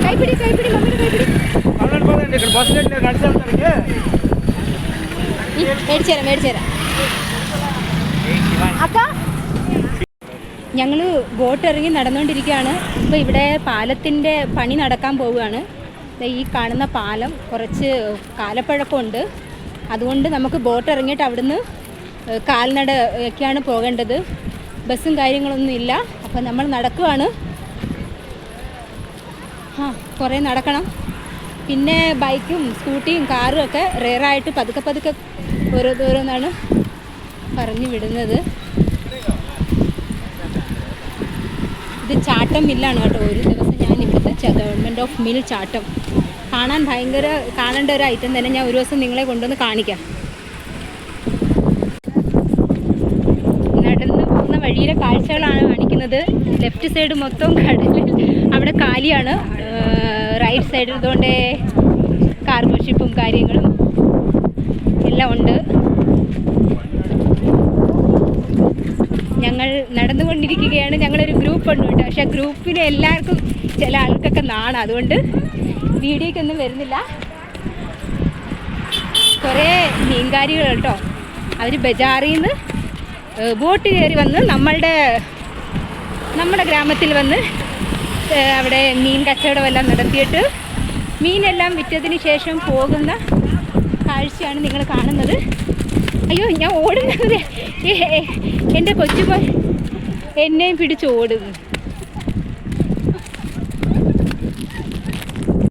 കൈപിടി കൈപിടി മമ്മിയുടെ കൈപിടി. മേടിച്ചേരാം. അക്ക ഞങ്ങൾ ബോട്ട് ഇറങ്ങി നടന്നുകൊണ്ടിരിക്കുകയാണ്. ഇപ്പോൾ ഇവിടെ പാലത്തിൻ്റെ പണി നടക്കാൻ പോവുകയാണ്. ഈ കാണുന്ന പാലം കുറച്ച് കാലപ്പഴക്കമുണ്ട്. അതുകൊണ്ട് നമുക്ക് ബോട്ട് ഇറങ്ങിയിട്ട് അവിടുന്ന് കാൽനടയൊക്കെയാണ് പോകേണ്ടത്. ബസ്സും കാര്യങ്ങളൊന്നും ഇല്ല. അപ്പോൾ നമ്മൾ നടക്കുകയാണ്. കുറേ നടക്കണം. പിന്നെ ബൈക്കും സ്കൂട്ടിയും കാറും ഒക്കെ റെയറായിട്ട് പതുക്കെ ഓരോന്നാണ് പറഞ്ഞു വിടുന്നത്. ഇത് ചാട്ടം മില്ലാണ് കേട്ടോ. ഒരു ദിവസം ഞാൻ ഇവിടുത്തെ ഗവൺമെൻറ് ഓഫ് മിൽ ചാട്ടം കാണേണ്ട ഒരു ഐറ്റം തന്നെ. ഞാൻ ഒരു ദിവസം നിങ്ങളെ കൊണ്ടുവന്ന് കാണിക്കാം. നടന്ന് പോകുന്ന വഴിയിലെ കാഴ്ചകളാണ് കാണിക്കുന്നത്. ലെഫ്റ്റ് സൈഡ് മൊത്തം കടലിൽ, അവിടെ കാലിയാണ്. റൈറ്റ് സൈഡിൽ ഇതുകൊണ്ട് കാർഗോ ഷിപ്പും കാര്യങ്ങളും എല്ലാം ഉണ്ട്. ഞങ്ങൾ നടന്നുകൊണ്ടിരിക്കുകയാണ്. ഞങ്ങളൊരു ഗ്രൂപ്പ് ഉണ്ട് കേട്ടോ. പക്ഷേ ഗ്രൂപ്പിന് എല്ലാവർക്കും ചില ആൾക്കൊക്കെ നാണം, അതുകൊണ്ട് വീഡിയോയ്ക്കൊന്നും വരുന്നില്ല. കുറേ മീൻകാരികൾ കേട്ടോ. അവർ ബജാറിൽ നിന്ന് ബോട്ട് കയറി വന്ന് നമ്മുടെ ഗ്രാമത്തിൽ വന്ന് അവിടെ മീൻ കച്ചവടമെല്ലാം നടത്തിയിട്ട് മീനെല്ലാം വിറ്റതിന് ശേഷം പോകുന്ന കാഴ്ചയാണ് നിങ്ങൾ കാണുന്നത്. അയ്യോ, ഞാൻ ഓടുന്നത് എൻ്റെ കൊച്ചുമോൻ എന്നെയും പിടിച്ച് ഓടുന്നു.